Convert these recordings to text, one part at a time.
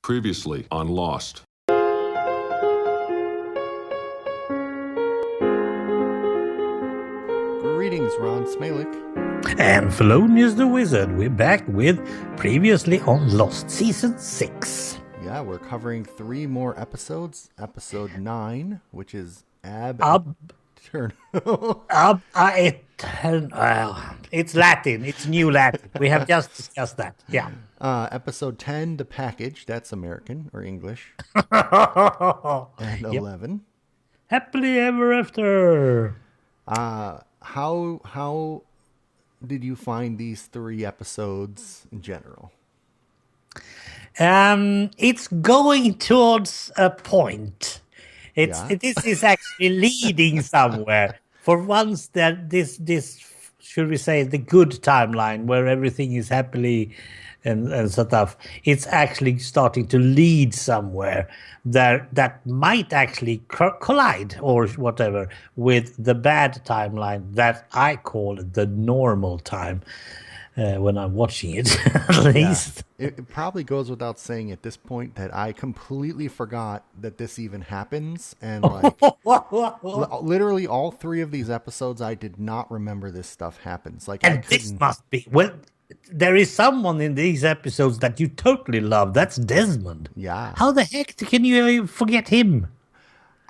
Previously on Lost. Greetings, Ron Smalek. And Fellonius the Wizard. We're back with Previously on Lost, Season 6. Yeah, we're covering 3 more episodes. Episode 9, which is Aeterno. It's Latin. It's New Latin. We have just discussed that. Yeah. Episode 10, The Package. That's American or English. And 11. Happily Ever After. How did you find these 3 episodes in general? It's going towards a point. This is actually leading somewhere. For once, that this should we say the good timeline where everything is happily and stuff. It's actually starting to lead somewhere that might actually collide or whatever with the bad timeline that I call the normal time. When I'm watching it, at least. It probably goes without saying at this point that I completely forgot that this even happens. And literally all 3 of these episodes, I did not remember this stuff happens. And this must be... Well, there is someone in these episodes that you totally love. That's Desmond. Yeah. How the heck can you forget him?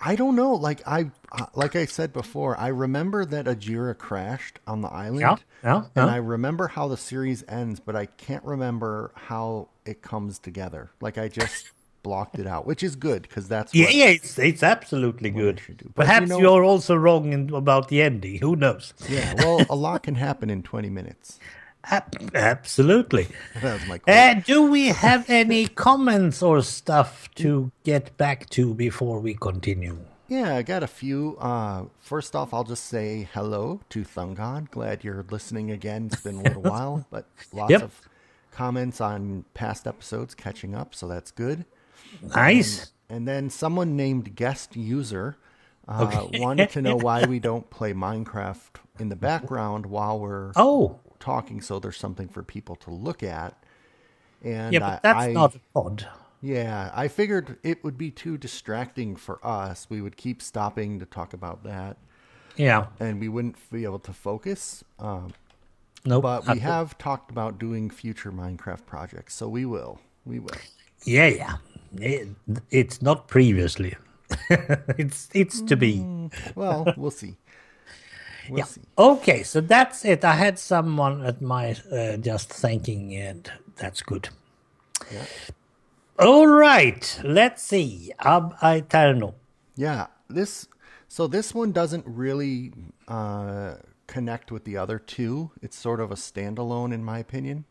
I don't know. Like I said before, I remember that Ajira crashed on the island. And I remember how the series ends, but I can't remember how it comes together. Like I just blocked it out, which is good because that's what it's absolutely good. Perhaps you're also wrong about the ending. Who knows? Yeah, well, a lot can happen in 20 minutes. Absolutely. That was my quote. Do we have any comments or stuff to get back to before we continue? Yeah, I got a few. First off, I'll just say hello to Thungon. Glad you're listening again. It's been a little while, but lots of comments on past episodes catching up, so that's good. Nice. And then someone named Guest User wanted to know why we don't play Minecraft in the background while we're talking, so there's something for people to look at. And but that's not a pod. Yeah, I figured it would be too distracting for us. We would keep stopping to talk about that. Yeah. And we wouldn't be able to focus. Nope. But we have talked about doing future Minecraft projects, so we will. We will. Yeah. It's not previously. it's to be. Well, we'll see. We'll see. Okay, so that's it. I had someone at my just thinking, and that's good. Yeah. All right, let's see. Aeterno. Yeah, this one doesn't really connect with the other 2. It's sort of a standalone, in my opinion.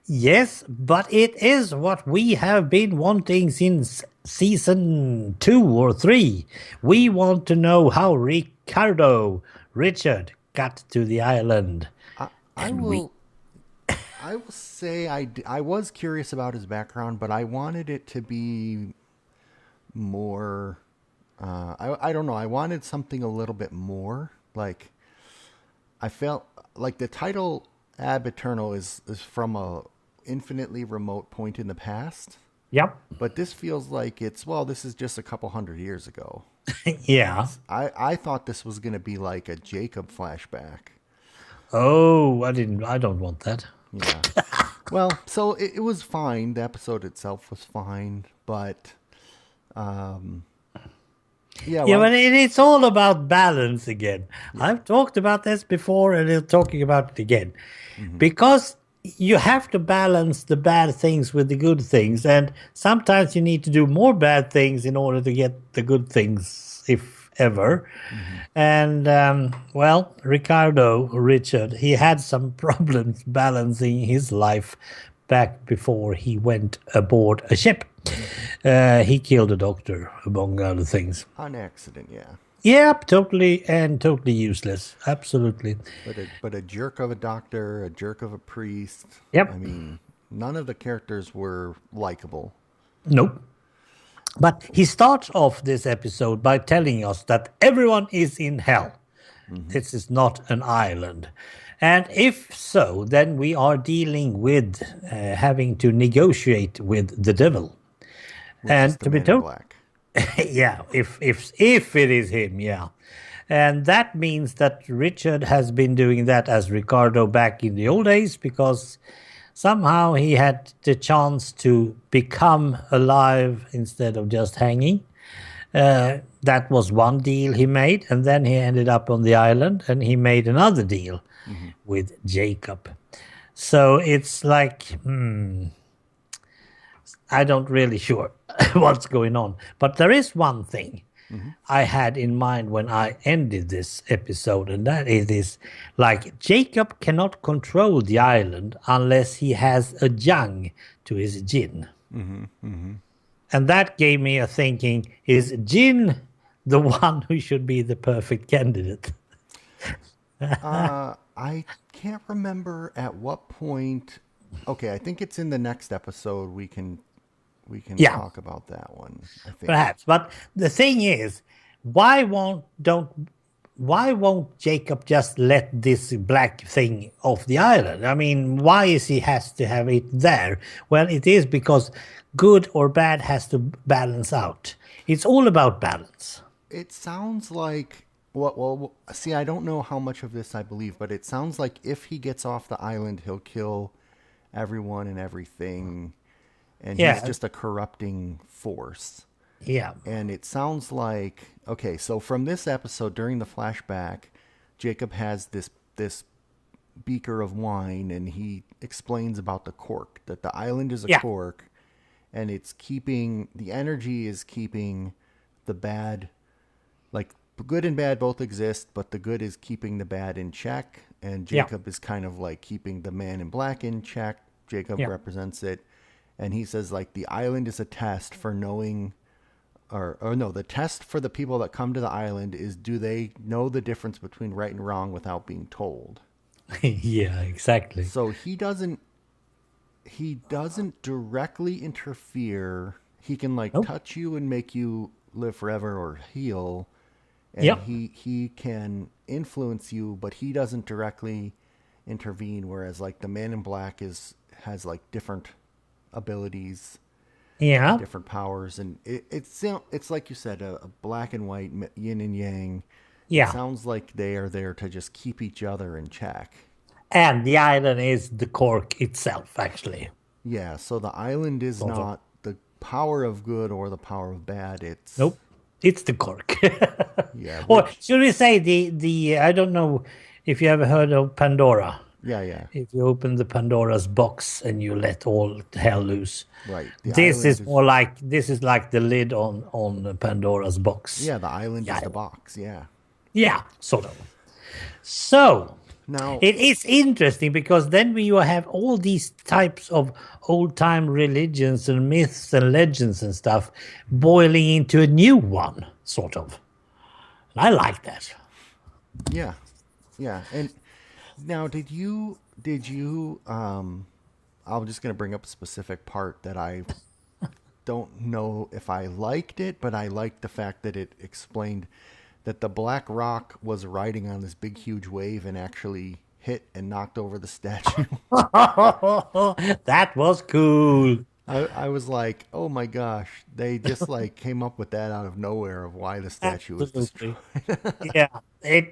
Yes, but it is what we have been wanting since season 2 or 3. We want to know how Richard got to the island. I will say I was curious about his background, but I wanted it to be more... I don't know. I wanted something a little bit more. Like, I felt like the title Aeterno is from a infinitely remote point in the past. Yep. But this feels like this is just a couple hundred years ago. Yeah. I thought this was going to be like a Jacob flashback. Oh, I don't want that. Yeah. Well, so it was fine. The episode itself was fine, but but it's all about balance again. Yeah. I've talked about this before, and I'm talking about it again. Mm-hmm. Because you have to balance the bad things with the good things, and sometimes you need to do more bad things in order to get the good things, if ever. Mm-hmm. And Richard, he had some problems balancing his life back before he went aboard a ship. He killed a doctor, among other things. On accident, yeah. Yep, totally useless. Absolutely. But a jerk of a doctor, a jerk of a priest. Yep. I mean, none of the characters were likable. Nope. But he starts off this episode by telling us that everyone is in hell. Mm-hmm. This is not an island. And if so, then we are dealing with having to negotiate with the devil. which is And the to be man in told, black. yeah, if it is him, yeah. And that means that Richard has been doing that as Ricardo back in the old days because somehow he had the chance to become alive instead of just hanging. That was one deal he made, and then he ended up on the island and he made another deal Mm-hmm. with Jacob. So it's like, I don't really sure what's going on. But there is one thing Mm-hmm. I had in mind when I ended this episode, and that is like Jacob cannot control the island unless he has a young to his Jin. Mm-hmm. Mm-hmm. And that gave me a thinking, is Jin the one who should be the perfect candidate? I can't remember at what point. Okay, I think it's in the next episode. We can Yeah, talk about that one. I think. perhaps. But the thing is, why won't don't why won't Jacob just let this black thing off the island? I mean, why is he has to have it there? Well, it is because good or bad has to balance out. It's all about balance. It sounds like well, see, I don't know how much of this I believe, but it sounds like if he gets off the island, he'll kill everyone and everything, and he's Yeah, just a corrupting force. yeah, And it sounds like okay, so from this episode during the flashback, Jacob has this beaker of wine and he explains about the cork, that the island is a yeah, cork and it's keeping the energy is keeping the bad, like good and bad both exist, but the good is keeping the bad in check, and yeah, Jacob is kind of like keeping the man in black in check. Jacob yeah. represents it, and he says like the island is a test for knowing, or no, the test for the people that come to the island is, do they know the difference between right and wrong without being told. Yeah, exactly. So he doesn't directly interfere. He can like Nope. touch you and make you live forever or heal, and Yep. he can influence you, but he doesn't directly intervene. Whereas like the Man in Black has like different abilities and Yeah. different powers, and it's like you said, a black and white yin and yang. It Yeah. sounds like they are there to just keep each other in check. And the island is the cork itself, actually. Yeah, so the island is Sort of. not the power of good or the power of bad. It's Nope. It's the cork. yeah, Or which should we say the I don't know if you ever heard of Pandora. yeah, yeah, If you open the Pandora's box and you let all hell loose. right. The This island is is more like this is like the lid on Pandora's box. yeah, the island is Yeah. the box. Yeah. Yeah, sort of. So Now, it is interesting because then you have all these types of old time religions and myths and legends and stuff boiling into a new one, sort of. And I like that. yeah, yeah, and now did you I'm just gonna bring up a specific part that I don't know if I liked it, but I liked the fact that it explained that the Black Rock was riding on this big, huge wave and actually hit and knocked over the statue. That was cool. I was like, oh my gosh, they just like came up with that out of nowhere of why the statue was destroyed. Absolutely. Yeah,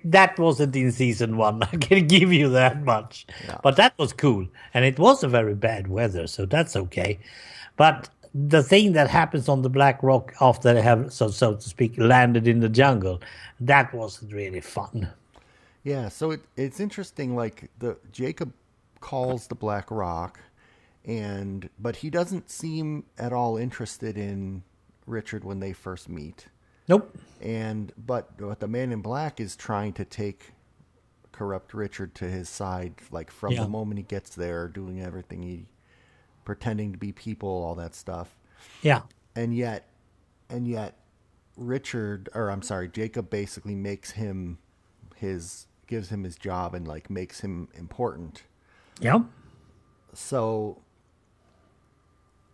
that wasn't in season one. I can give you that much. Yeah. But that was cool. And it was a very bad weather, so that's okay. But the thing that happens on the Black Rock after they have, so to speak, landed in the jungle, that wasn't really fun. Yeah, so it's interesting. Like the Jacob calls the Black Rock, and but he doesn't seem at all interested in Richard when they first meet. Nope. And but the Man in Black is trying to take corrupt Richard to his side, like from the Yeah. moment he gets there, doing everything pretending to be people, all that stuff. Yeah. And yet Richard, or I'm sorry, Jacob basically makes him gives him his job and like makes him important. Yeah. So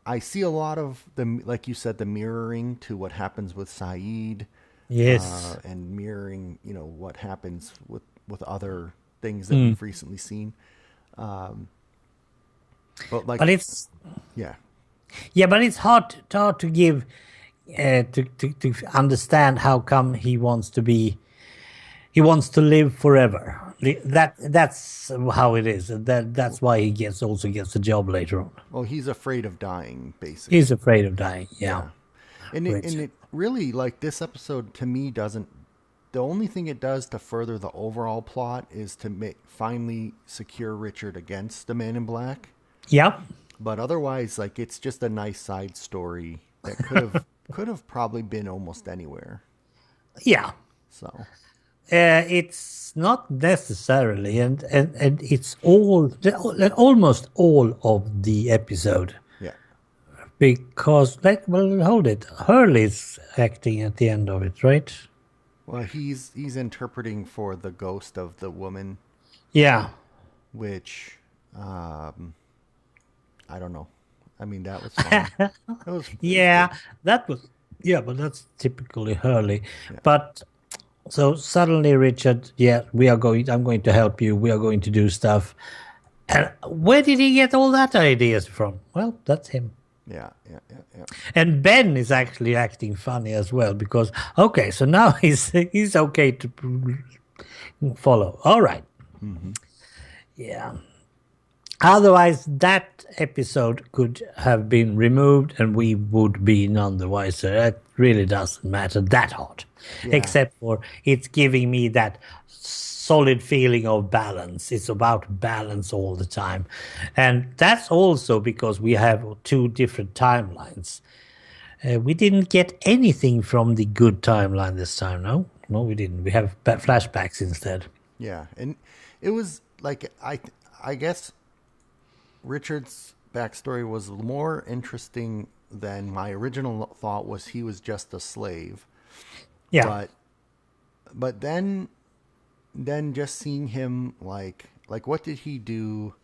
I see a lot of like you said, the mirroring to what happens with Saeed, Yes. and mirroring, what happens with other things that Mm. we've recently seen. But like, But it's yeah, Yeah, but it's hard to give to understand how come he wants to live forever. That's how it is. That's why he also gets a job later on. Well, he's afraid of dying, He's basically. afraid of dying. Yeah, Yeah. And which it really, like, this episode to me doesn't, the only thing it does to further the overall plot is to finally secure Richard against the Man in Black. yeah, But otherwise, like, it's just a nice side story that could have probably been almost anywhere. yeah. So It's not necessarily, and it's almost all of the episode yeah. because well, hold it. Hurley's acting at the end of it, right? Well, he's interpreting for the ghost of the woman, Yeah, which I don't know. I mean, that was fine. It was yeah. good. That was yeah, but that's typically Hurley. Yeah. But so suddenly, Richard, yeah, we are going. I'm going to help you. We are going to do stuff. And where did he get all that ideas from? Well, that's him. Yeah. Yeah. Yeah. Yeah. And Ben is actually acting funny as well because okay, so now he's okay to follow. All right, Mm-hmm. yeah. Otherwise, that episode could have been removed, and we would be none the wiser. It really doesn't matter that hard, Yeah. except for it's giving me that solid feeling of balance. It's about balance all the time, and that's also because we have two different timelines. We didn't get anything from the good timeline this time. No, no, we didn't. We have flashbacks instead. Yeah. And it was like I guess Richard's backstory was more interesting than my original thought was. He was just a slave, Yeah, but then just seeing him, like what did he do?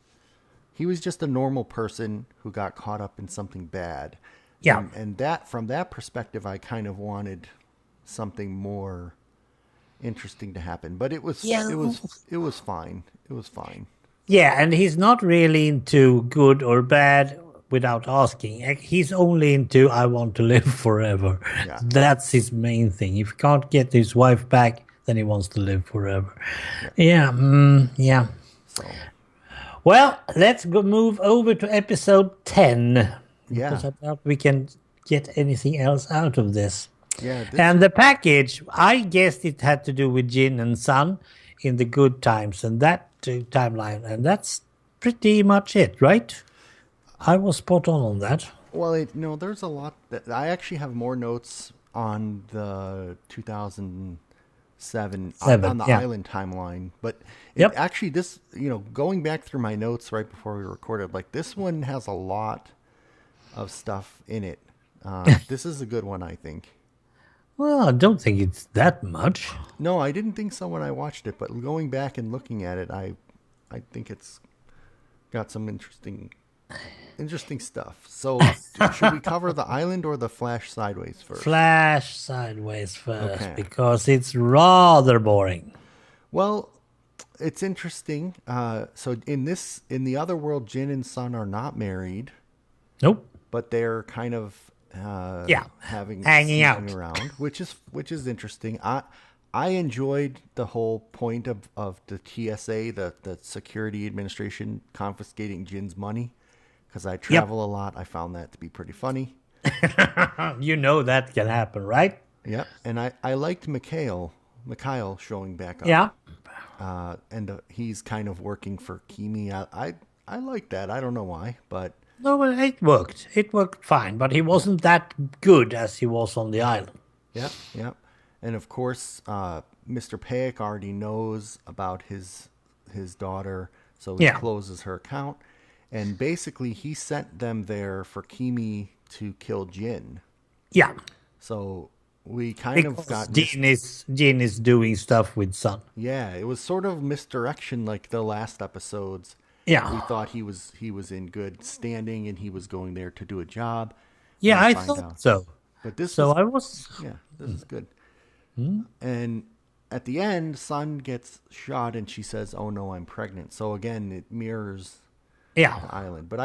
He was just a normal person who got caught up in something bad, yeah, and that, from that perspective, I kind of wanted something more interesting to happen. But yeah. it was fine. It was fine. Yeah, and he's not really into good or bad without asking. He's only into I want to live forever. Yeah. That's his main thing. If he can't get his wife back, then he wants to live forever. Yeah. Yeah, yeah. So Well, let's go move over to episode 10 yeah. because I doubt we can get anything else out of this. Yeah. This. And the package, I guessed it had to do with Jin and Sun in the good times and that timeline, and that's pretty much it, right? I was spot on that. Well, no, there's a lot that I actually have more notes on the 2007 on Seven, the yeah. island timeline, but it Yep. actually, this, going back through my notes right before we recorded, like, this one has a lot of stuff in it. This is a good one, I think. Well, I don't think it's that much. No, I didn't think so when I watched it, but going back and looking at it, I think it's got some interesting stuff. So, should we cover the island or the Flash sideways first? Flash sideways first Okay. because it's rather boring. Well, it's interesting. So in the other world, Jin and Sun are not married, Nope. but they're kind of Yeah. having Hanging sneaking out. around, which is interesting. I enjoyed the whole point of the TSA, the Security Administration, confiscating Jin's money, because I Yep. travel a lot. I found that to be pretty funny. You know that can happen, right? Yep, and I liked Mikhail showing back up. Yeah. And he's kind of working for Kimi. I like that. I don't know why, but No, but it worked. It worked fine, but he wasn't that good as he was on the island. yep, yep. And of course, Mr. Payak already knows about his daughter, so he Yeah. closes her account. And basically, he sent them there for Kimi to kill Jin. Yeah. So we kind of Because got Jin is doing stuff with Sun. yeah. It was sort of misdirection, like the last episodes. We Yeah. thought he was in good standing and he was going there to do a job. And Yeah, we I find thought out. so. But this So was I was yeah, this is good. And at the end, Sun gets shot and she says, "Oh no, I'm pregnant." So again, it mirrors yeah. the island. But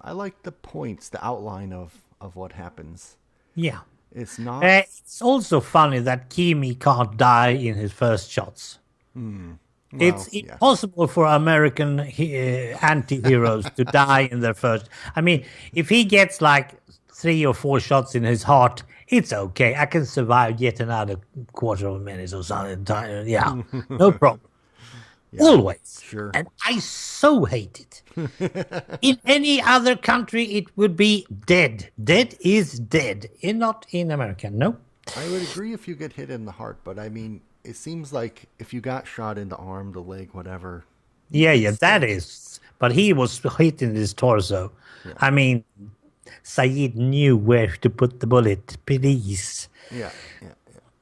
I like the points, the outline of what happens. Yeah. It's not. It's also funny that Kimi can't die in his first shots. It's Well, yeah. impossible for American anti-heroes to die in their first. I mean, if he gets like 3 or 4 shots in his heart, it's okay. I can survive yet another quarter of a minute or something. Yeah, no problem. Yeah. Always. Sure. And I so hate it. In any other country, it would be dead. Dead is dead. Not in America. No. I would agree if you get hit in the heart, but I mean, it seems like if you got shot in the arm, the leg, whatever, you Yeah, could yeah, that still. is. But he was hit in his torso. Yeah. I mean, Saeed knew where to put the bullet. Please. Yeah. Yeah.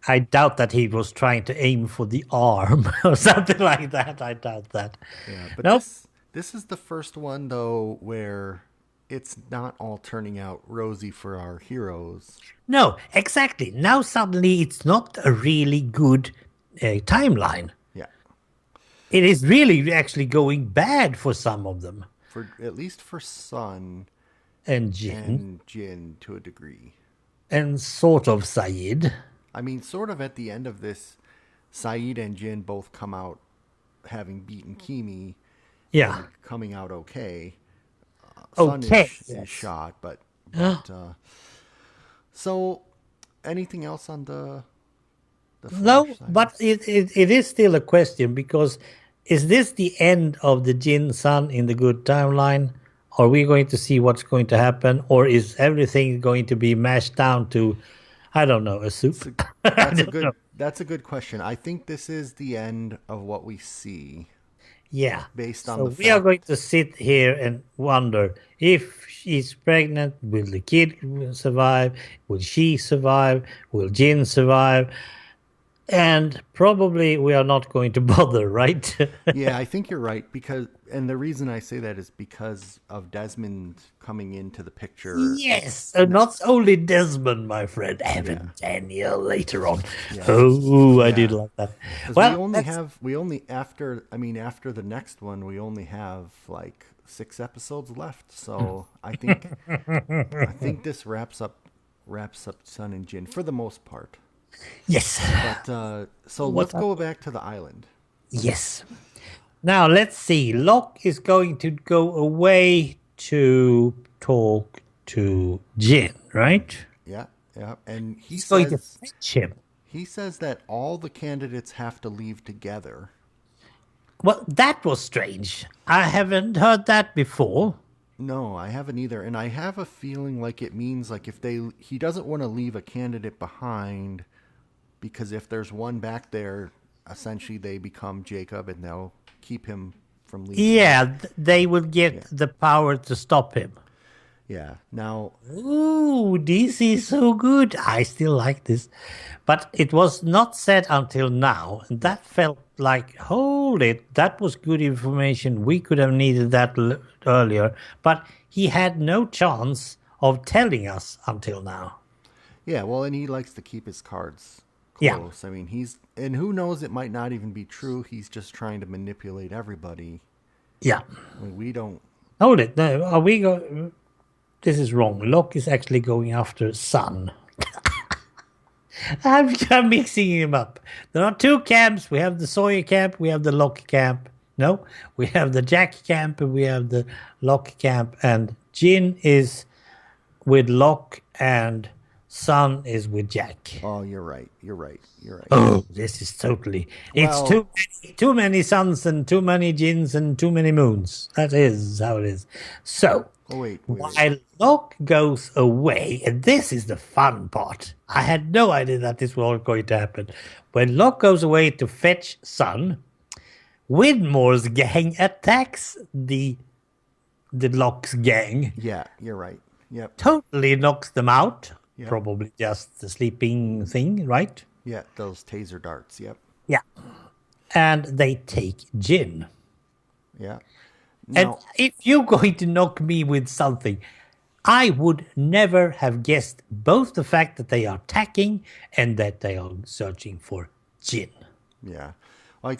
I doubt that he was trying to aim for the arm or something like that. I doubt that. Yeah. But Nope. this is the first one though where it's not all turning out rosy for our heroes. No, exactly. Now suddenly it's not a really good timeline. Yeah. It is really actually going bad for some of them. For at least for Sun And Jin and Jin to a degree. and sort of Saeed. I mean, sort of at the end of this, Saeed and Jin both come out having beaten Kimi Yeah. and coming out okay. Sun Okay. is shot, but Ah. so anything else on the No, Flash side? but it is still a question because is this the end of the Jin Sun in the good timeline? Are we going to see what's going to happen? Or is everything going to be mashed down to, I don't know, a soup? I don't know. That's a good question. I think this is the end of what we see Yeah. based on So the we are fact. going to sit here and wonder if she's pregnant, will the kid survive? Will she survive? Will Jin survive? And probably we are not going to bother, right? Yeah, I think you're right because, and the reason I say that is because of Desmond coming into the picture. Yes, and not only Desmond, my friend, Yeah. Evan Daniel later on. Yeah. Oh, I Yeah. did like that. Because Well, we only after I mean after the next one we only have like 6 episodes left. So I think this wraps up Sun and Jin for the most part. yes, But so let's go back to the island. yes. Now let's see. Locke is going to go away to talk to Jin, right? Yeah, yeah, and He's going to fetch him. he says that all the candidates have to leave together. Well, that was strange. I haven't heard that before. No, I haven't either, and I have a feeling like it means like if he doesn't want to leave a candidate behind because if there's one back there, essentially they become Jacob and they'll keep him from leaving. Yeah, they will get the power to stop him. Yeah. Now, Ooh, this is so good. I still like this. But it was not said until now. And that felt like, hold it, that was good information. We could have needed that earlier. But he had no chance of telling us until now. yeah, well, and he likes to keep his cards Yeah. close. I mean, and who knows, it might not even be true. He's just trying to manipulate everybody. Yeah. I mean, we don't. Hold it. No, are we going... This is wrong. Locke is actually going after Sun. I'm mixing him up. There are 2 camps. We have the Sawyer camp. We have the Locke camp. No, we have the Jack camp and we have the Locke camp. And Jin is with Locke and Sun is with Jack. Oh, you're right. You're right. You're right. Oh, this is totally... Well- It's too many suns and too many Jins and too many moons. That is how it is. So... Oh, wait. While Locke goes away, and this is the fun part. I had no idea that this was going to happen. When Locke goes away to fetch Sun, Widmore's gang attacks the Locke's gang. Yeah, you're right. Yep. Totally knocks them out. Yeah. Probably just the sleeping thing, right? Yeah, those taser darts. Yep. Yeah. And they take Jin. Yeah. And Now, if you're going to knock me with something, I would never have guessed both the fact that they are attacking and that they are searching for Jin. yeah. Well,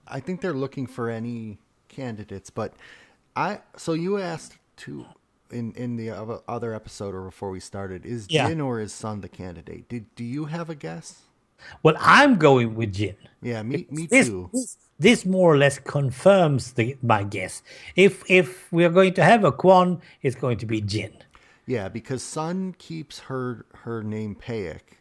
I think they're looking for any candidates, but so you asked in the other episode or before we started, is Yeah. Jin or his son the candidate? Do you have a guess? Well, I'm going with Jin. Yeah, me Because too. this more or less confirms my guess. If we are going to have a Quan, it's going to be Jin. Yeah, because Sun keeps her name Paik,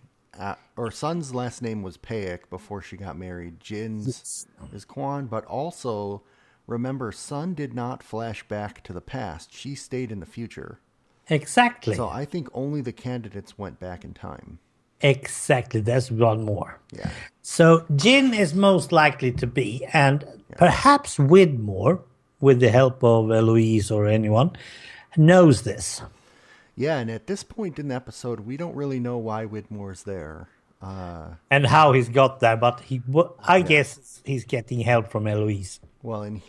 or Sun's last name was Paik before she got married. Jin's Yes. is Quan, but also remember, Sun did not flash back to the past. She stayed in the future. So Exactly. I think only the candidates went back in time. Exactly. There's one more. Yeah, So Jin is most likely to be, and yeah, perhaps Widmore, with the help of Eloise or anyone, knows this. yeah. And at this point in the episode, we don't really know why Widmore's there. And how he's got there, but I Yeah. guess he's getting help from Eloise. Well, and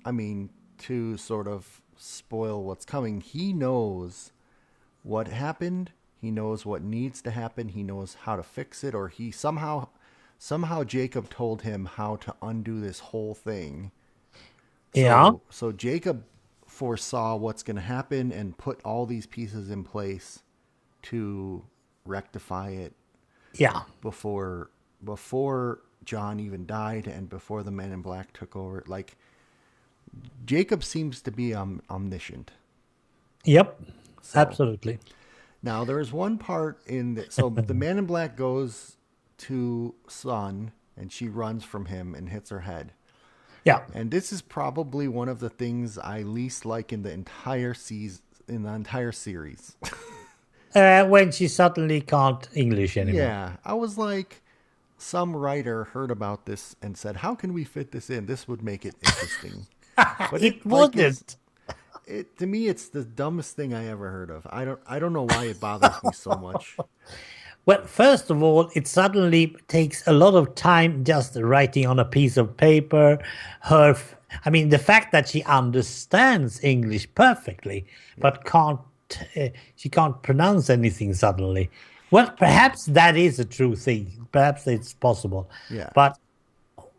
I mean, to sort of spoil what's coming, he knows what happened. He knows what needs to happen. He knows how to fix it, or he somehow Jacob told him how to undo this whole thing. Yeah, So Jacob foresaw what's going to happen and put all these pieces in place to rectify it yeah, before John even died and before the Men in Black took over. Like, Jacob seems to be omniscient. yep, So absolutely. now there is one part so the Man in Black goes to Sun and she runs from him and hits her head. Yeah, And this is probably one of the things I least like in the entire series. when she suddenly can't English anymore. Yeah, I was like, some writer heard about this and said, "How can we fit this in? This would make it interesting." But It like it's wouldn't. it to me, it's the dumbest thing I ever heard of. I don't know why it bothers me so much. Well, first of all, it suddenly takes a lot of time just writing on a piece of paper. I mean, the fact that she understands English perfectly, but she can't pronounce anything suddenly. Well, perhaps that is a true thing. Perhaps it's possible. Yeah, But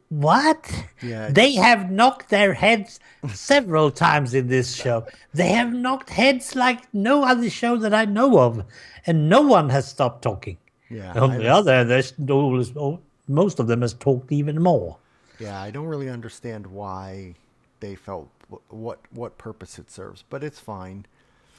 what? yeah, They have knocked their heads several times in this show. They have knocked heads like no other show that I know of, and no one has stopped talking. yeah. On the other hand, most of them has talked even more. Yeah, I don't really understand why they felt what purpose it serves, but it's fine.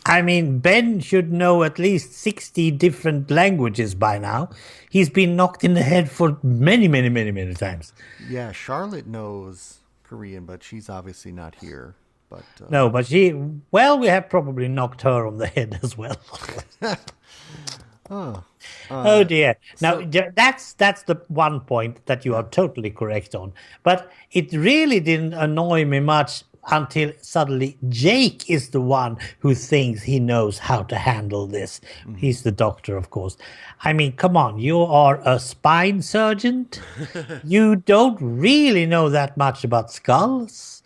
I mean, Ben should know at least 60 different languages by now. He's been knocked in the head for many, many, many, many times. Yeah, Charlotte knows Korean, but she's obviously not here. But No, but we have probably knocked her on the head as well. Oh dear. Now, so that's the one point that you are totally correct on. But it really didn't annoy me much until suddenly Jake is the one who thinks he knows how to handle this. He's the doctor, of course. I mean, come on, you are a spine surgeon. You don't really know that much about skulls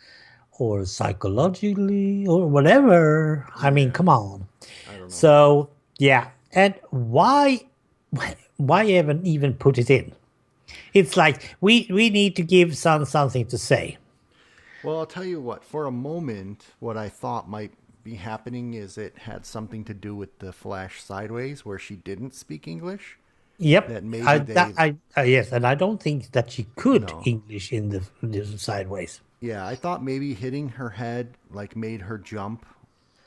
or psychologically or whatever. I mean, come on. I don't know. So, yeah. And why even put it in? It's like we need to give Sun something to say. Well, I'll tell you what. For a moment, what I thought might be happening is it had something to do with the flash sideways, where she didn't speak English. Yep. That maybe Yes, and I don't think that she could No. English in the sideways. Yeah, I thought maybe hitting her head like made her jump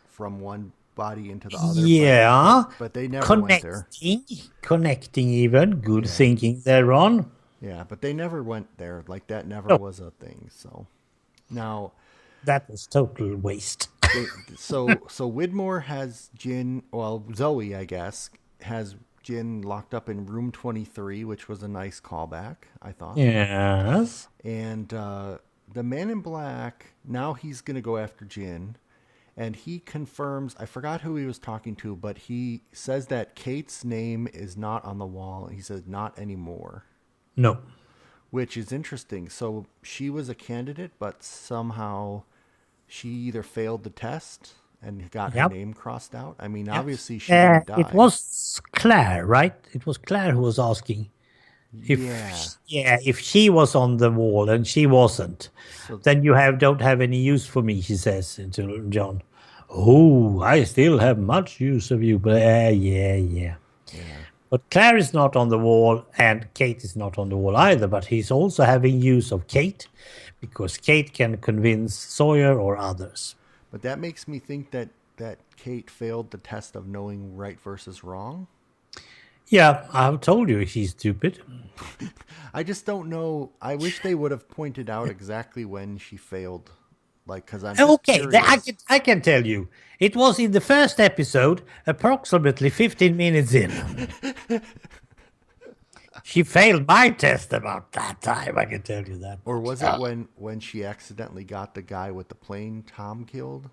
from one body into the other. Yeah. But they never went there. Connecting even. Good Yeah. thinking there, Ron. Yeah, but they never went there. Like, that never No, was a thing. So now, that was total waste. so Widmore has Jin. Well, Zoe, I guess, has Jin locked up in room 23, which was a nice callback, I thought. Yes. And the Man in Black, now he's going to go after Jin. And he confirms, I forgot who he was talking to, but he says that Kate's name is not on the wall. He says, not anymore, No. which is interesting. So she was a candidate, but somehow she either failed the test and got her Yep. name crossed out. I mean, obviously she didn't die. It was Claire, right? It was Claire who was asking Yeah. if she was on the wall and she wasn't, So then don't have any use for me, she says to John. Oh, I still have much use of you, but yeah. Yeah. But Claire is not on the wall, and Kate is not on the wall either. But he's also having use of Kate, because Kate can convince Sawyer or others. But that makes me think that Kate failed the test of knowing right versus wrong. Yeah, I've told you she's stupid. I just don't know. I wish they would have pointed out exactly when she failed. Like, because I'm just Okay, curious. I can tell you. It was in the first episode, approximately 15 minutes in. She failed my test about that time, I can tell you that Or much. was it when she accidentally got the guy with the plane Tom killed?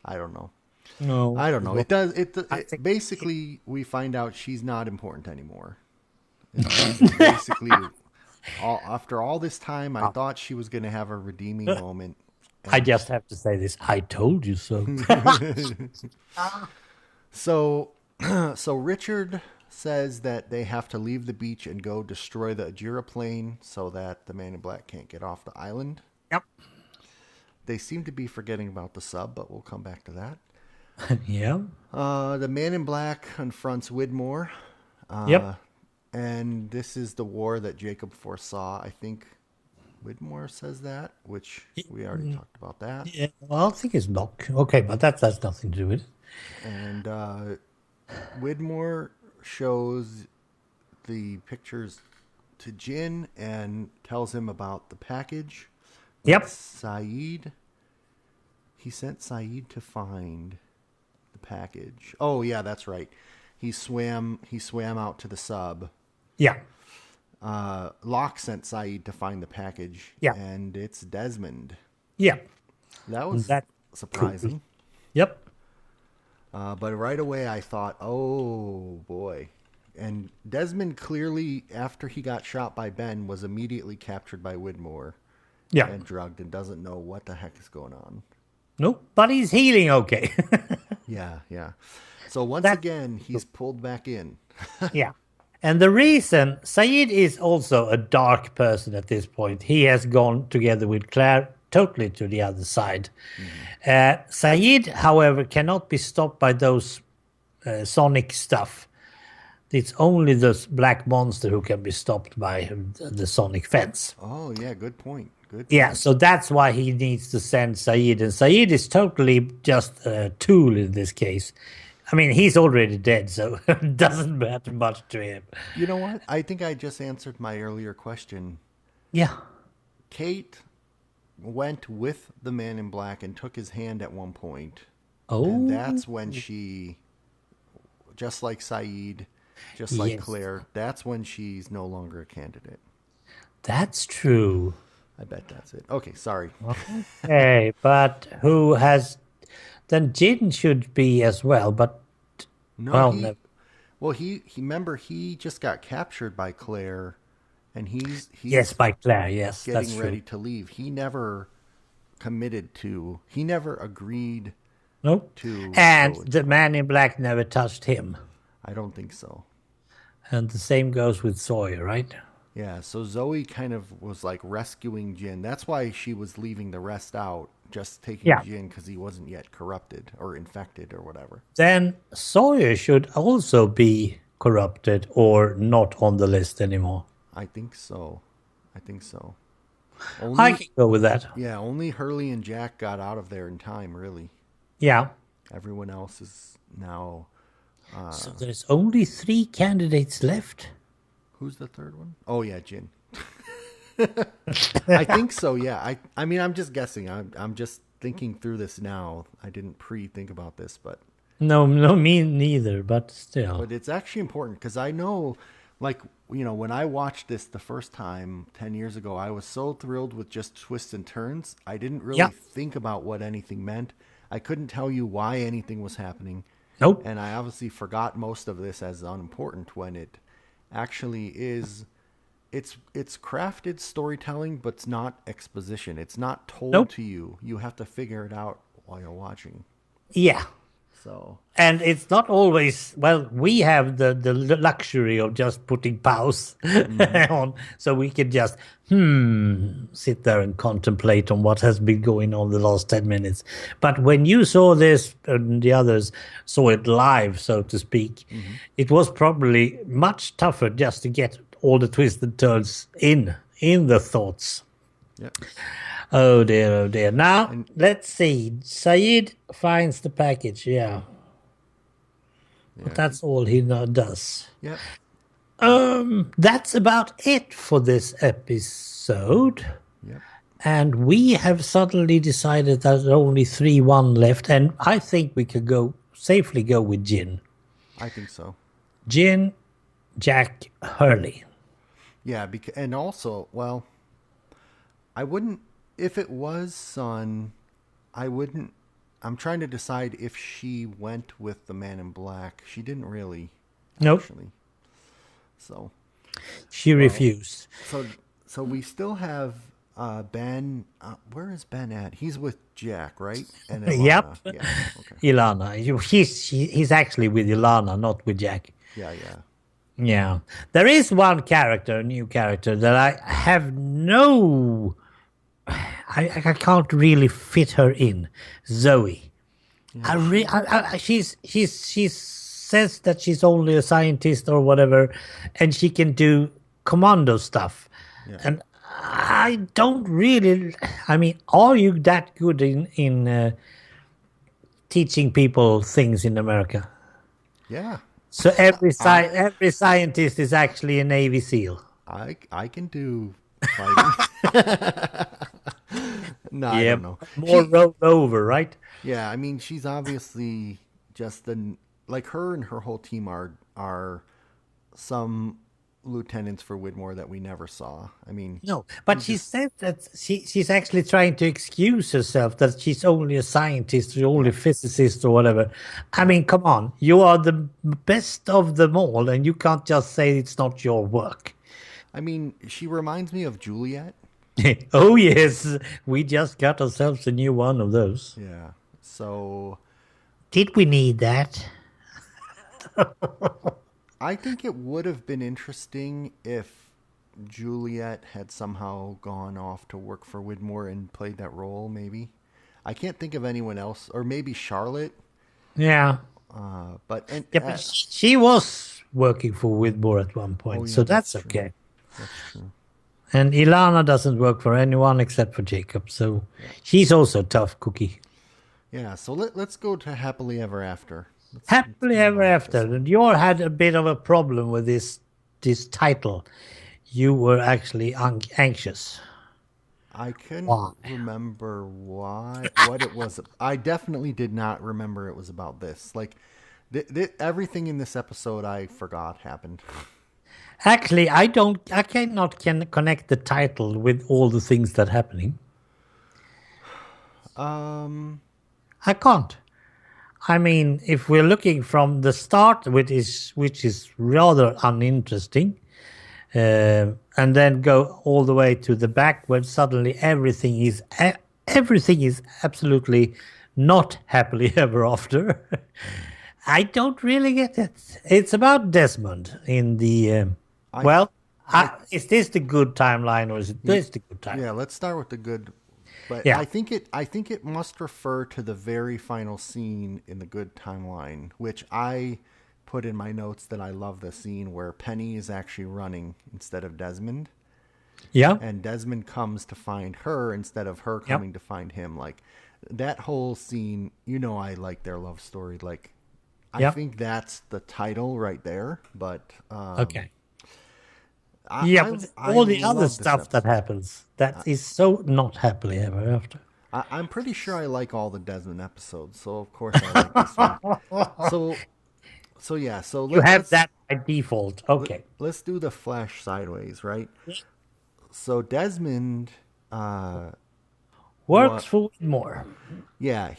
I don't know. No, I don't know. It does. I think. Basically we find out she's not important anymore. It's basically after all this time. I thought she was going to have a redeeming moment, I and just have to say this. I told you so. so so Richard says that they have to leave the beach and go destroy the Ajira plane so that the Man in Black can't get off the island. Yep. They seem to be forgetting about the sub, but we'll come back to that. Yeah. The Man in Black confronts Widmore, Yep. and this is the war that Jacob foresaw. I think Widmore says that, which we already talked about that. Yeah. Well, I think it's not. Okay, but that has nothing to do with it. And Widmore shows the pictures to Jin and tells him about the package that Yep. Saeed. He sent Saeed to find the package. Oh yeah, that's right. He swam out to the sub. Yeah. Locke sent Saeed to find the package, Yeah. and it's Desmond. Yeah. That was That cool. surprising. Yep. But right away I thought, oh boy. And Desmond clearly, after he got shot by Ben, was immediately captured by Widmore Yeah. and drugged and doesn't know what the heck is going on. No, but he's healing okay. Yeah, yeah. So once That again, he's pulled back in. Yeah. And the reason Saeed is also a dark person at this point, he has gone together with Claire totally to the other side. Saeed, however, cannot be stopped by those sonic stuff. It's only the black monster who can be stopped by the sonic fence. Oh, yeah, good point. Good Yeah, point. so that's why he needs to send Saeed. And Saeed is totally just a tool in this case. I mean, he's already dead, so it doesn't matter much to him. You know what? I think I just answered my earlier question. Yeah. Kate went with the Man in Black and took his hand at one point, and Oh, that's when she, just like Saeed, just like yes. Claire, that's when she's no longer a candidate. That's true. I bet that's it. Okay, sorry. Okay, but who has... Then Jin should be as well, but... No, Well, he no. well he remember he just got captured by Claire, and Yes, he's by Claire, yes, that's getting true. ready to leave. He never agreed Nope. to And go with the Claire. man in black never touched him. I don't think so. And the same goes with Sawyer, right? Yeah, so Zoe kind of was like rescuing Jin. That's why she was leaving the rest out, just taking Yeah. Jin because he wasn't yet corrupted or infected or whatever. Then Sawyer should also be corrupted or not on the list anymore. I think so. I think so. I Only, can go with that. yeah, only Hurley and Jack got out of there in time, really. Yeah. Everyone else is now. So there's only 3 candidates left. Who's the third one? Oh, yeah, Jin. I think so, yeah. I mean, I'm just guessing. I'm just thinking through this now. I didn't pre-think about this, No, no, me neither, but still. but it's actually important because I know, like, when I watched this the first time 10 years ago, I was so thrilled with just twists and turns. I didn't really Yeah. think about what anything meant. I couldn't tell you why anything was happening. Nope. And I obviously forgot most of this as unimportant when it actually is. It's crafted storytelling, but it's not exposition. It's not told Nope. to you. You have to figure it out while you're watching. Yeah. So And it's not always, well, we have the luxury of just putting pause on, so we can just sit there and contemplate on what has been going on the last 10 minutes. But when you saw this and the others saw it live, so to speak, it was probably much tougher just to get all the twists and turns in the thoughts. yeah. Oh dear, oh dear. Now, And let's see. Saeed finds the package, yeah. But yeah, that's all he does. yep. That's about it for this episode. Yep. And we have suddenly decided that there are only 3-1 left. And I think we could safely go with Jin. I think so. Jin, Jack, Hurley. Yeah, and also, well, I wouldn't if it was Sun, I wouldn't. I'm trying to decide if she went with the Man in Black. She didn't really, Nope. actually. So She refused. So we still have Ben. Where is Ben at? He's with Jack, right? And Ilana. Yep. Yeah. Okay. Ilana. He's actually with Ilana, not with Jack. Yeah. Yeah. Yeah. There is one character, a new character, that I have I can't really fit her in. Zoe. Yeah, She says that she's only a scientist or whatever, and she can do commando stuff. Yeah. And I don't really. I mean, are you that good in teaching people things in America? Yeah. So every scientist is actually a Navy SEAL. I can do fighting. No, I don't know. More rolled over, right? Yeah, I mean, she's obviously just like her and her whole team are some lieutenants for Widmore that we never saw. I mean, No, but she said that she's actually trying to excuse herself that she's only a scientist or only a physicist or whatever. I mean, come on, you are the best of them all, and you can't just say it's not your work. I mean, she reminds me of Juliet. Oh yes, we just got ourselves a new one of those. Yeah. So, did we need that? I think it would have been interesting if Juliet had somehow gone off to work for Widmore and played that role, maybe. I can't think of anyone else. Or maybe Charlotte. Yeah. But she was working for Widmore at one point, so that's okay. That's true. And Ilana doesn't work for anyone except for Jacob, so she's also a tough cookie. Yeah, so let's go to Happily Ever After. Happily Ever After. And you had a bit of a problem with this title. You were actually anxious. I couldn't remember what it was. I definitely did not remember it was about this. Like, everything in this episode I forgot happened. Actually, I cannot connect the title with all the things that are happening. I can't. I mean, if we're looking from the start, which is rather uninteresting, and then go all the way to the back, where suddenly everything is absolutely not happily ever after. I don't really get it. It's about Desmond in the. Is this the good timeline or is this the good timeline? Yeah, let's start with the good. But yeah. I think it must refer to the very final scene in the good timeline, which I put in my notes that I love the scene where Penny is actually running instead of Desmond. Yeah. And Desmond comes to find her instead of her coming to find him. Like, that whole scene, I like their love story. Like, I think that's the title right there. But okay. All the other stuff that happens, that is so not happily ever after. I'm pretty sure I like all the Desmond episodes, so of course I like this one. So you have that by default. Okay. Let's do the Flash sideways, right? So Desmond works for Widmore. Yeah,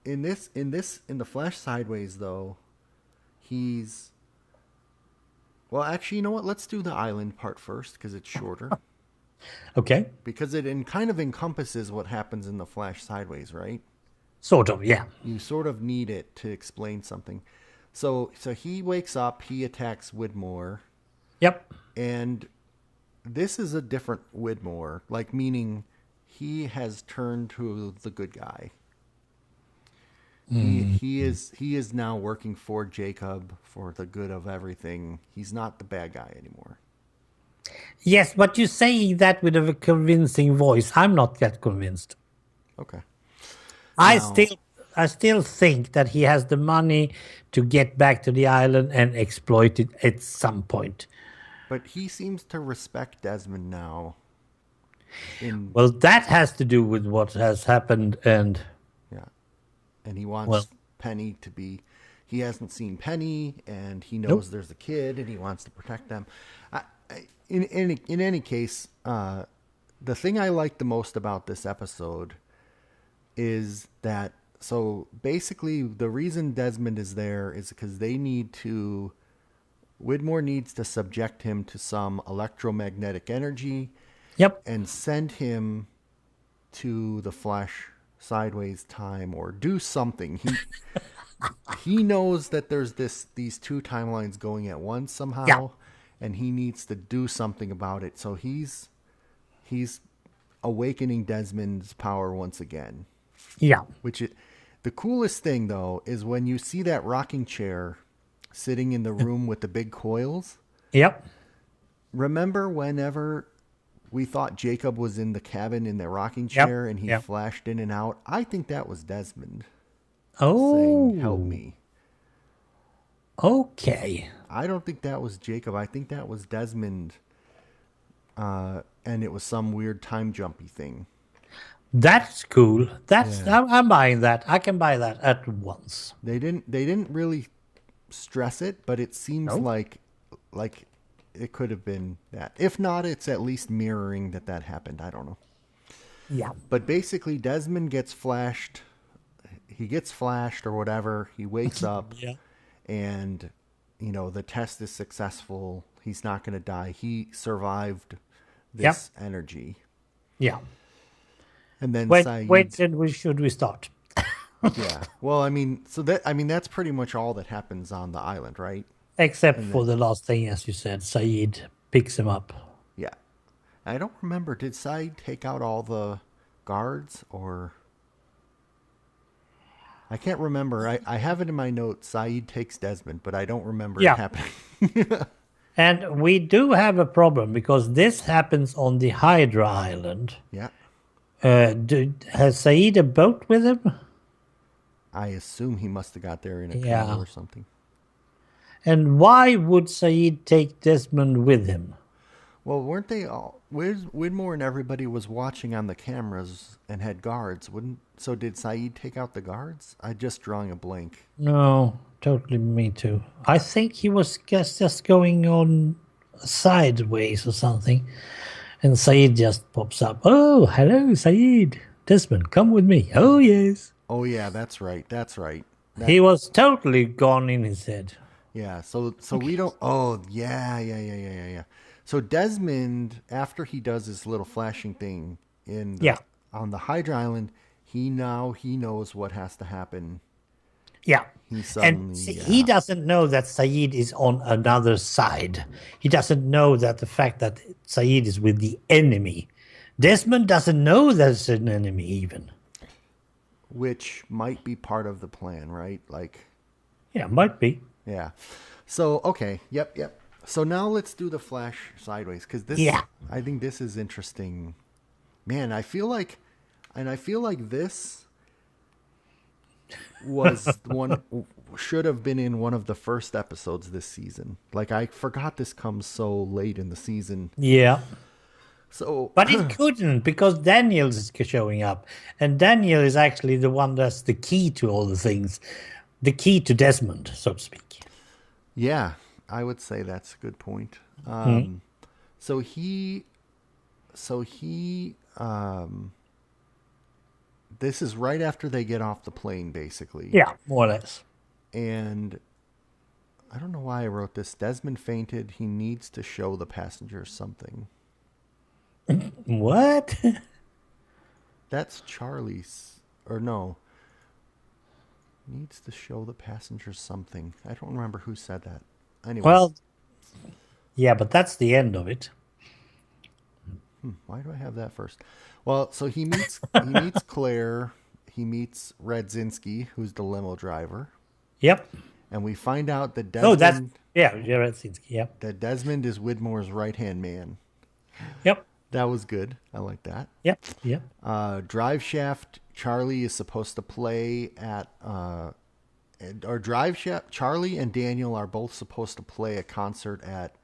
in the Flash sideways though, he's. Well, actually, you know what? Let's do the island part first because it's shorter. Okay. Because it kind of encompasses what happens in the Flash sideways, right? Sort of, yeah. You sort of need it to explain something. So he wakes up, he attacks Widmore, Yep. and this is a different Widmore, like meaning he has turned to the good guy. He is now working for Jacob for the good of everything. He's not the bad guy anymore. Yes, but you say that with a convincing voice. I'm not that convinced. Okay. I Now, still I still think that he has the money to get back to the island and exploit it at some point. but he seems to respect Desmond now. In Well, that has to do with what has happened and Yeah, and he well, wants Penny to be. He hasn't seen Penny, and he nope. knows there's a kid, and he wants to protect them. In any case, the thing I like the most about this episode is that so basically the reason Desmond is there is because they need to. Widmore needs to subject him to some electromagnetic energy Yep. and send him to the flesh sideways time or do something. He knows that there's these two timelines going at once Yeah. somehow, and he needs to do something about it. So he's awakening Desmond's power once again. Yeah. The coolest thing though is when you see that rocking chair sitting in the room with the big coils. Yep. Remember whenever we thought Jacob was in the cabin in the rocking Yep. chair and he Yep. flashed in and out? I think that was Desmond saying, "Help Oh. me." Okay. I don't think that was Jacob. I think that was Desmond, and it was some weird time jumpy thing. That's cool. That's Yeah, I'm buying that. I can buy that at once. they didn't really stress it, but it seems No. like it could have been that. If not, it's at least mirroring that happened. I don't know. Yeah. But basically, Desmond gets flashed. He gets flashed or whatever. He wakes up, Yeah. and the test is successful. He's not going to die. He survived Yep. this energy. Yeah. And then When Saeed, should we start? yeah. Well, that's pretty much all that happens on the island, right? Except And for then the last thing, as you said, Saeed picks him up. yeah, I don't remember. Did Saeed take out all the guards, or I can't remember. I have it in my notes. Saeed takes Desmond, but I don't remember it Yeah. happening. And we do have a problem because this happens on the Hydra Island. Yeah, Has Saeed a boat with him? I assume he must have got there in a canoe Yeah. or something. And why would Saeed take Desmond with him? Well, weren't they all? Widmore and everybody was watching on the cameras and had guards, wouldn't? So did Saeed take out the guards? I just drawing a blank. No, totally me too. I think he was just going on sideways or something. And Saeed just pops up. Oh, hello, Saeed. Desmond, come with me. Oh, yes. Oh yeah, that's right. That's right. That He was totally gone in his head. Yeah, so we don't. Oh yeah. So Desmond, after he does his little flashing thing in Yeah, the on the Hydra Island, he knows what has to happen. yeah. He And suddenly see, he doesn't know that Saeed is on another side. He doesn't know that the fact that Saeed is with the enemy. Desmond doesn't know there's an enemy even. which might be part of the plan, right? Like Yeah, might be. yeah. So okay, yep. So now let's do the flash sideways because Yeah. I think this is interesting. Man, I feel like this was one should have been in one of the first episodes this season. Like I forgot this comes so late in the season. Yeah. So But it couldn't because Daniel is showing up. And Daniel is actually the one that's the key to all the things. The key to Desmond, so to speak. yeah, I would say that's a good point. Mm. So he this is right after they get off the plane basically. Yeah, more or less. And I don't know why I wrote this. Desmond fainted. He needs to show the passengers something. What? That's Charlie's or no. Needs to show the passengers something. I don't remember who said that. Anyway, Well, yeah, but that's the end of it. why do I have that first? Well, so he meets Claire, he meets Radzinski, who's the limo driver, Yep. and we find out that Oh, that's Desmond yeah, Jaredzinski. Yep. that Desmond is Widmore's right hand man. Yep. That was good. I like that. Yep. Yep. Drive Shaft Charlie is supposed to play at or Drive Shaft Charlie and Daniel are both supposed to play a concert at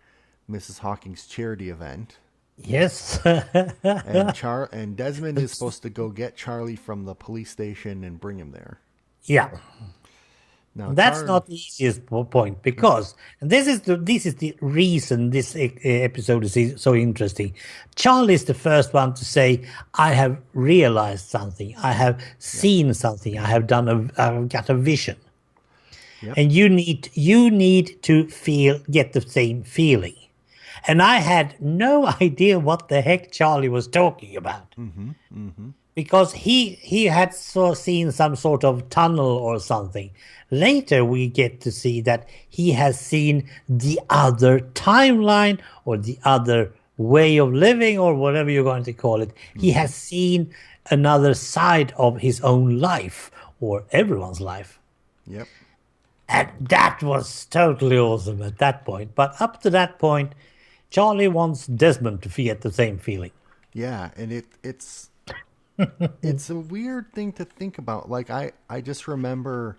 Mrs. Hawking's charity event. Yes. And Desmond is supposed to go get Charlie from the police station and bring him there. Yeah. Now That's not the easiest point because and this is the reason this episode is so interesting. Charlie is the first one to say, "I have realized something. I have seen something. I have I've got a vision." Yep. And you need to get the same feeling. And I had no idea what the heck Charlie was talking about. Because he had seen some sort of tunnel or something. Later we get to see that he has seen the other timeline or the other way of living or whatever you're going to call it. He has seen another side of his own life or everyone's life. Yep. And that was totally awesome at that point. But up to that point, Charlie wants Desmond to get the same feeling. Yeah, and it's it's a weird thing to think about. Like I just remember,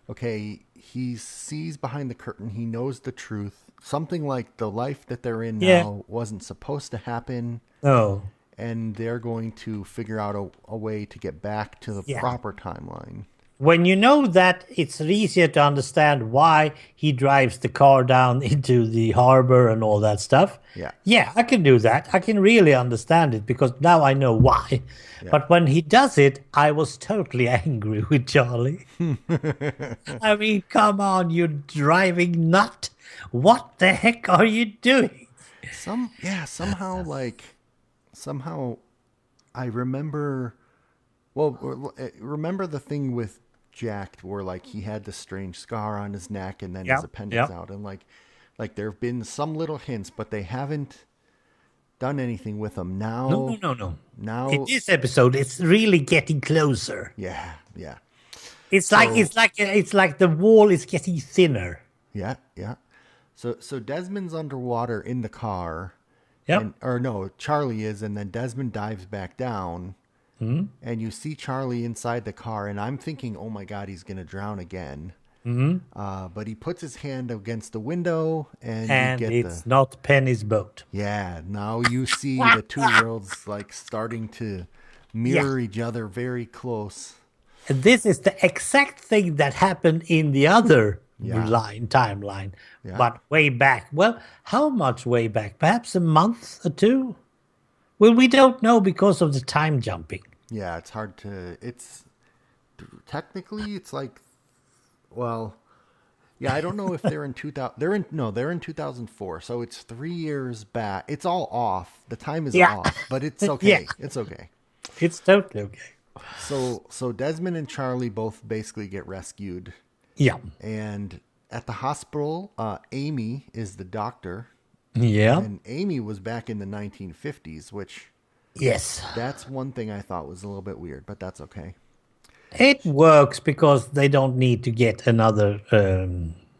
okay, he sees behind the curtain. He knows the truth. Something like the life that they're in now wasn't supposed to happen. No. And they're going to figure out a way to get back to the proper timeline. When you know that, it's easier to understand why he drives the car down into the harbor and all that stuff. Yeah. Yeah, I can do that. I can really understand it because now I know why. Yeah. But when he does it, I was totally angry with Charlie. I mean, come on, you driving nut. What the heck are you doing? Somehow I remember, well, remember the thing with Jack where like he had the strange scar on his neck and then his appendix out, and like there have been some little hints, but they haven't done anything with him. Now No. Now in this episode, it's really getting closer. Yeah. It's like the wall is getting thinner. Yeah. So Desmond's underwater in the car. Yep. Or no, Charlie is, and then Desmond dives back down. And you see Charlie inside the car, and I'm thinking, oh my God, he's going to drown again. But he puts his hand against the window, and you get it's not Penny's boat. Yeah, now you see the two worlds like starting to mirror each other very close. And this is the exact thing that happened in the other timeline, but way back. Well, how much way back? Perhaps a month or two? Well, we don't know because of the time jumping. Yeah, it's hard to. It's technically it's like, well, yeah, I don't know if they're in 2000. They're in 2004, so it's 3 years back. It's all off. The time is off, but it's okay. It's okay. It's totally okay. So Desmond and Charlie both basically get rescued. Yeah. And at the hospital, Amy is the doctor. Yeah. And Amy was back in the 1950s, which that's one thing I thought was a little bit weird, but that's okay. It works because they don't need to get another.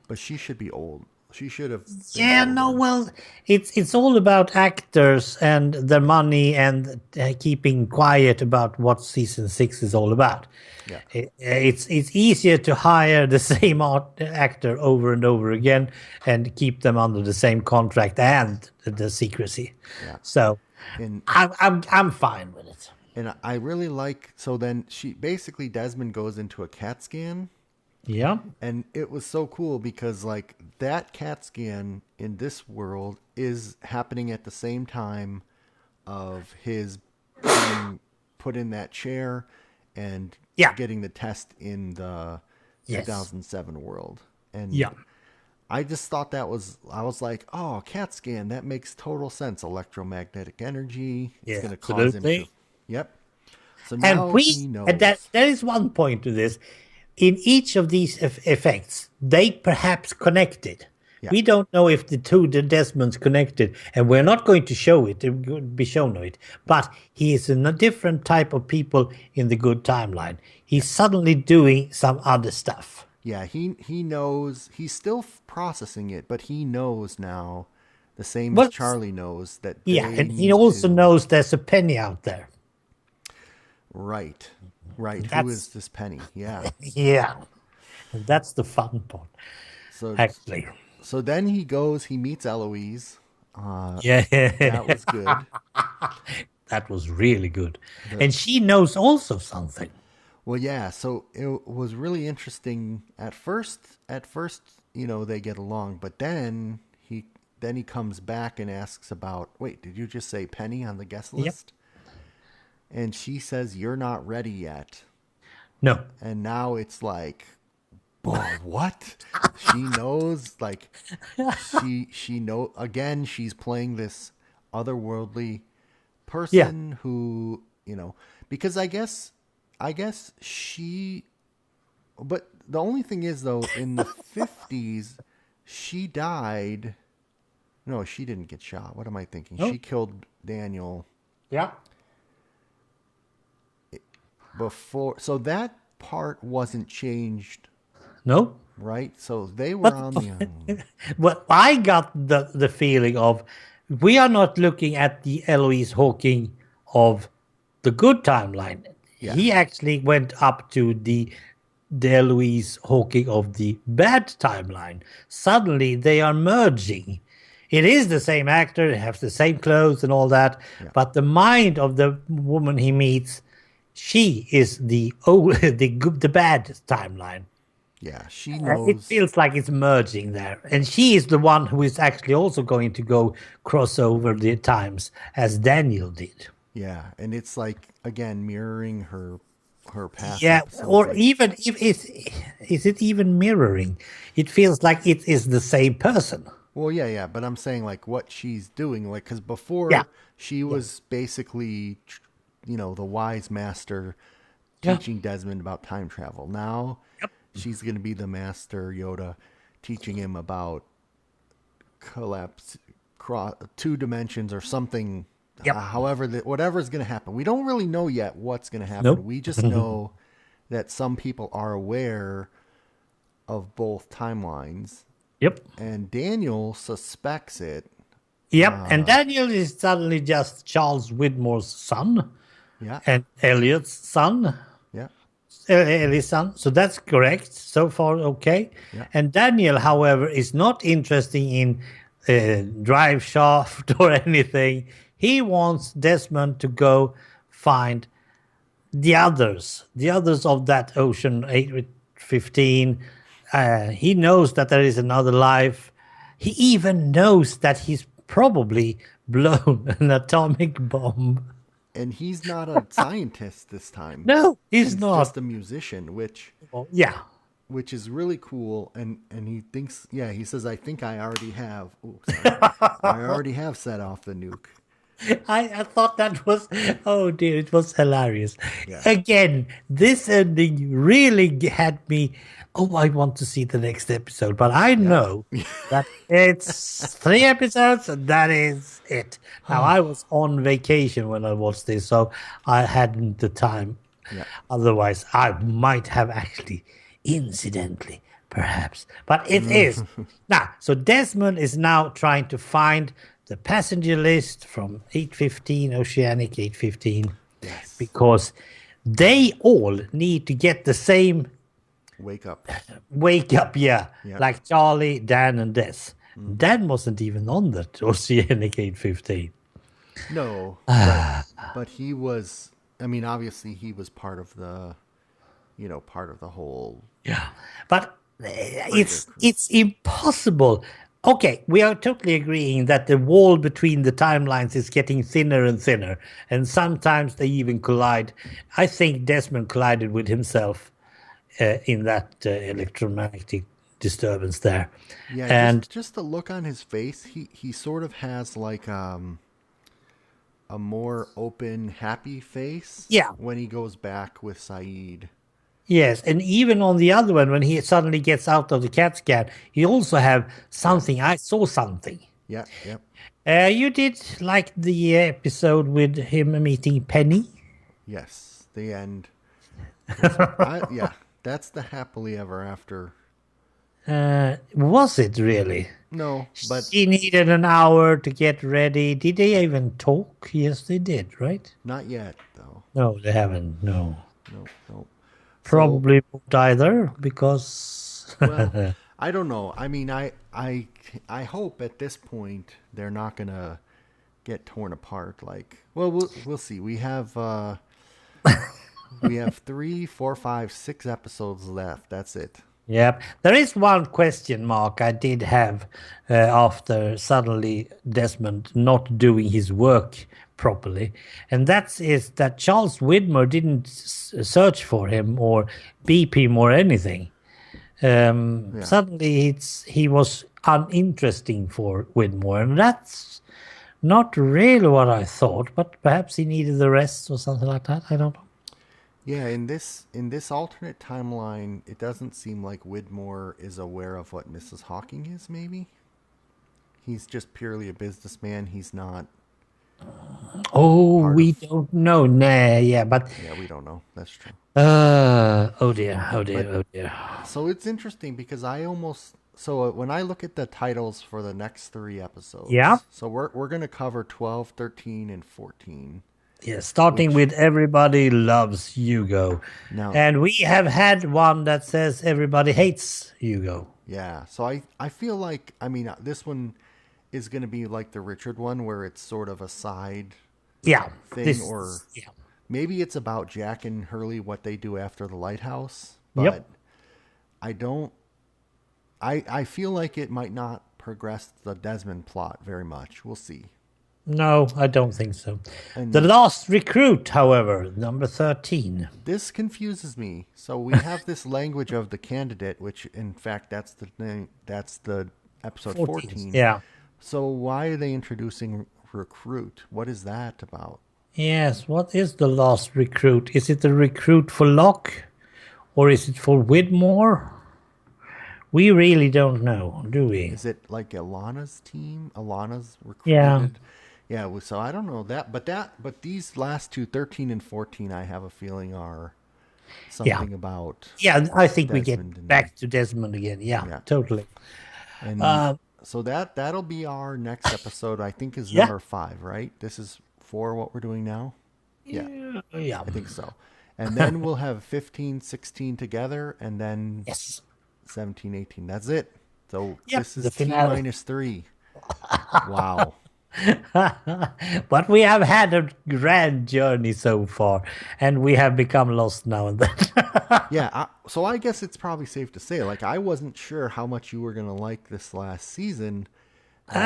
But she should be old. She should have. Yeah, no, well, it's all about actors and their money and keeping quiet about what season 6 is all about. Yeah. It's easier to hire the same actor over and over again and keep them under the same contract and the secrecy. Yeah. So I'm fine with it. And I really like. So then Desmond goes into a CAT scan. Yeah. And it was so cool because like that CAT scan in this world is happening at the same time of his being put in that chair and getting the test in the 2007 world. And I just thought I was like, oh, CAT scan, that makes total sense. Electromagnetic energy. It's going to cause him to. Yep. So now he knows. And there is one point to this. in each of these effects, they perhaps connected. Yeah. We don't know if the Desmonds connected, and we're not going to show it. It would be shown it. But he is in a different type of people in the good timeline. He's suddenly doing some other stuff. Yeah, he knows. He's still processing it, but he knows now, the same as Well, Charlie knows, that yeah, they and he need also to. knows there's a Penny out there. Right, right. Who is That's this Penny? Yeah. yeah, and that's the fun part, So, actually. so then he goes. He meets Eloise. Yeah, That was good. that was really good, The and she knows also something. Well, yeah. So it was really interesting at first. At first, they get along, but then he comes back and asks about. Wait, did you just say Penny on the guest Yep. list? And she says you're not ready yet. No. And now it's like, what? She knows, like, she know again. She's playing this otherworldly Yeah. person who, because I guess she. But the only thing is, though, in the 50s, she died. No, she didn't get shot. What am I thinking? No. She killed Daniel Yeah. before. So that part wasn't changed, No. right? So they were But on the. what I got the feeling of, we are not looking at the Eloise Hawking of the good timeline. Yeah. He actually went up to the Eloise Hawking of the bad timeline. Suddenly they are merging. It is the same actor, they have the same clothes and all that, Yeah. but the mind of the woman he meets, she is the the bad timeline. Yeah, she It knows. feels like it's merging there. And she is the one who is actually also going to go cross over the times as Daniel did. Yeah, and it's like, again, mirroring her past Yeah, episodes. or Like, even if is it even mirroring? It feels like it is the same person. well, yeah, but I'm saying, like, what she's doing, like, because Yeah. before she Yeah. was basically, the wise master Yeah. teaching Desmond about time travel. Now Yep. she's going to be the master Yoda, teaching him about collapse, two dimensions or something. Yep. However, whatever is going to happen, we don't really know yet what's going to happen. Nope. We just know that some people are aware of both timelines, Yep. and Daniel suspects it. Yep. And Daniel is suddenly just Charles Widmore's son Yeah, and Elliot's son. yeah, Ellie's son. So that's correct. So far, okay. Yeah. And Daniel, however, is not interested in drive shaft or anything. He wants Desmond to go find the others of that Ocean 815. He knows that there is another life. He even knows that he's probably blown an atomic bomb. and he's not a scientist this time. No, he's not. Just a musician, Yeah. which is really cool. And he thinks, yeah, he says, I think I already have. Ooh, sorry. I already have set off the nuke. I thought that was, oh dear, it was hilarious. Yeah. Again, this ending really had me, oh, I want to see the next episode. But I know that it's 3 episodes and that is it. Now, I was on vacation when I watched this, so I hadn't the time. Yeah. Otherwise, I might have actually, incidentally, perhaps. But it is. Now, so Desmond is now trying to find the passenger list from 815, Oceanic 815, Yes. because they all need to get the same Wake up. yeah, Yeah. like Charlie, Dan, and Des. Dan wasn't even on that Oceanic 815. No, but he was. I mean, obviously, he was part of the, part of the whole. Yeah, but it's impossible. Okay, we are totally agreeing that the wall between the timelines is getting thinner and thinner, and sometimes they even collide. I think Desmond collided with himself in that electromagnetic disturbance there. Yeah, and just the look on his face, he sort of has like a more open, happy face. Yeah. When he goes back with Saeed. Yes, and even on the other one, when he suddenly gets out of the CAT scan, he also have something. Yes. I saw something. Yep. Yep. You did like the episode with him meeting Penny. Yes. The end. Was yeah. That's the happily ever after. Was it really? No, but She needed an hour to get ready. Did they even talk? Yes, they did, right? not yet though. No, they haven't. No. No. No. So Probably won't either because. well, I don't know. I mean, I hope at this point they're not gonna get torn apart. Like, well, we'll see. We have 3, 4, 5, 6 episodes left. That's it. Yep. There is one question mark I did have after suddenly Desmond not doing his work properly. And that is that Charles Widmer didn't search for him or beep him or anything. Suddenly he was uninteresting for Widmore. And that's not really what I thought, but perhaps he needed the rest or something like that. I don't know. Yeah, in this alternate timeline, it doesn't seem like Widmore is aware of what Mrs. Hawking is. Maybe he's just purely a businessman. He's not. Oh, we don't know. Nah, yeah, but Yeah, we don't know. That's true. oh dear, oh dear, oh dear. So it's interesting because when I look at the titles for the next 3 episodes, Yeah, so we're going to cover 12, 13, and 14. yeah. Starting with Everybody Loves Hugo, Now, and we have had one that says Everybody Hates Hugo. yeah, so I feel like, I mean, this one is going to be like the Richard one where it's sort of a side Yeah, thing, or maybe it's about Jack and Hurley, what they do after the lighthouse, but Yep. I don't. I feel like it might not progress the Desmond plot very much. We'll see. No, I don't think so. And The Last Recruit, however, number 13. this confuses me. So we have this language of the candidate, which in fact that's the name. That's the episode 14. Yeah. So why are they introducing recruit? What is that about? Yes, what is the Last Recruit? Is it the recruit for Locke? Or is it for Widmore? We really don't know, do we? Is it like Alana's team? Alana's Yeah. recruited? Yeah, so I don't know that, but these last two, 13 and 14, I have a feeling are something about. Yeah, I think we Desmond get and- back to Desmond again. Yeah. Totally. And so that'll be our next episode. I think is Yeah. number 5, right? This is for what we're doing now. Yeah, Yeah. I think so. And then we'll have 15, 16 together, and then Yes. 17, 18. That's it. So Yep, this is the T finale. minus 3. Wow. But we have had a grand journey so far, and we have become lost now and then. Yeah, so I guess it's probably safe to say, like, I wasn't sure how much you were going to like this last season, but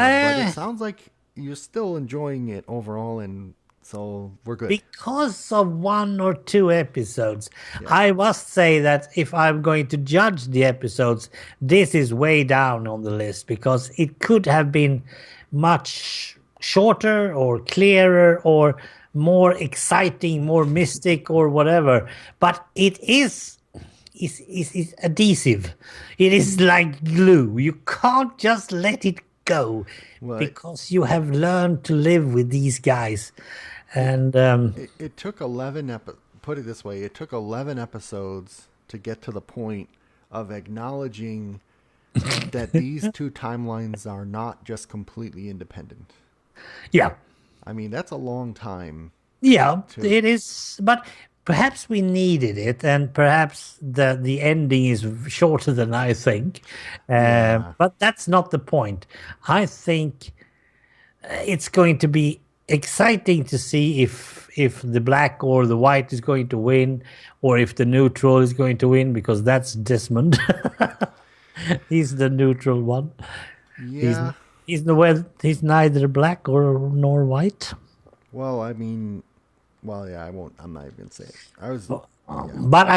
it sounds like you're still enjoying it overall, and so we're good. Because of 1 or 2 episodes, I must say that if I'm going to judge the episodes, this is way down on the list because it could have been much shorter or clearer or more exciting, more mystic or whatever. But it is adhesive. It is like glue. You can't just let it go because you have learned to live with these guys. And it took 11 put it this way, it took 11 episodes to get to the point of acknowledging that these two timelines are not just completely independent. yeah. I mean, that's a long time. Yeah, it is, but perhaps we needed it, and perhaps the ending is shorter than I think. But that's not the point. I think it's going to be exciting to see if the black or the white is going to win, or if the neutral is going to win, because that's Desmond. He's the neutral one. Yeah. He's neither black nor white. Well, I mean, yeah, I'm not even gonna say it. But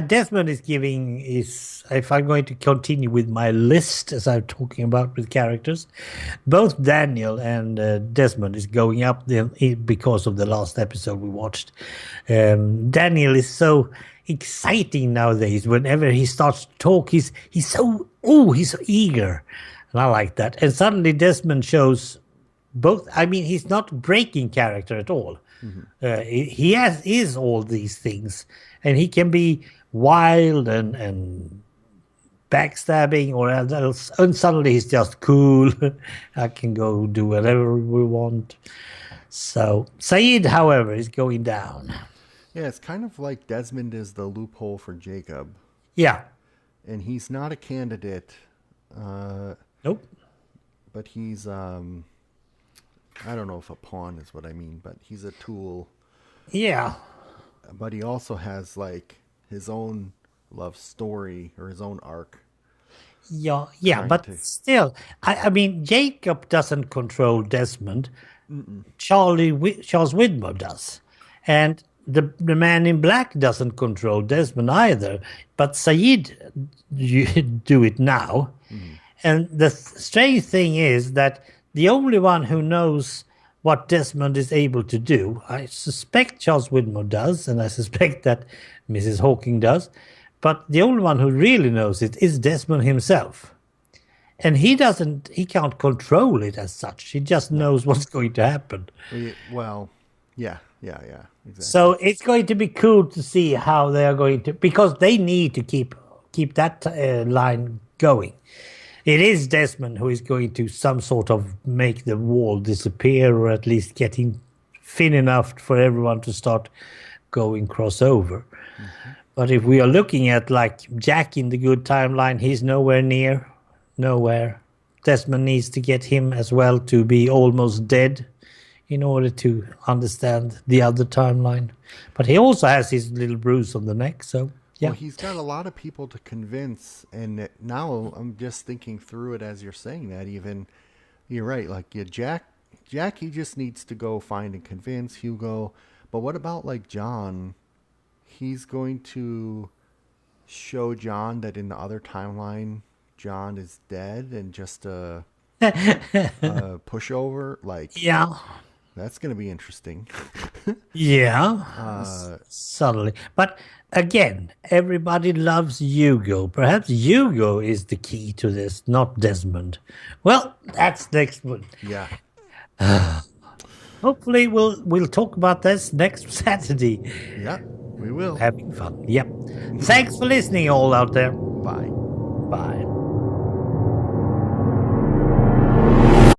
Desmond is giving is if I'm going to continue with my list as I'm talking about with characters, both Daniel and Desmond is going up because of the last episode we watched. Daniel is so exciting nowadays. Whenever he starts to talk, he's so eager, and I like that. And suddenly Desmond shows both. I mean, he's not breaking character at all. He is all these things, and he can be wild and backstabbing or else, and suddenly he's just cool. I can go do whatever we want. So Saeed, however, is going down. Yeah, it's kind of like Desmond is the loophole for Jacob. Yeah. And he's not a candidate. Nope. But he's I don't know if a pawn is what I mean, but he's a tool. Yeah. But he also has like his own love story or his own arc. Yeah, but still, I mean, Jacob doesn't control Desmond. Charles Widmore does, and the man in black doesn't control Desmond either. But Saeed, you do it now, and the strange thing is that the only one who knows what Desmond is able to do, I suspect Charles Widmore does, and I suspect that Mrs. Hawking does. But the only one who really knows it is Desmond himself. And he can't control it as such. He just knows what's going to happen. Well, yeah, exactly. So it's going to be cool to see how they are going to, because they need to keep that line going. It is Desmond who is going to some sort of make the wall disappear, or at least getting thin enough for everyone to start going crossover. But if we are looking at like Jack in the good timeline, he's nowhere. Desmond needs to get him as well to be almost dead in order to understand the other timeline. But he also has his little bruise on the neck, so yeah. Well, he's got a lot of people to convince, and now I'm just thinking through it as you're saying that. Even you're right, like Jack, he just needs to go find and convince Hugo. But what about like John? He's going to show John that in the other timeline, John is dead and just a pushover. Like, yeah, that's going to be interesting. Yeah, subtly. But again, everybody loves Hugo. Perhaps Hugo is the key to this, not Desmond. Well, that's next one. Yeah. Hopefully, we'll talk about this next Saturday. Yeah, we will. Having fun. Yep. Thanks for listening, all out there. Bye. Bye.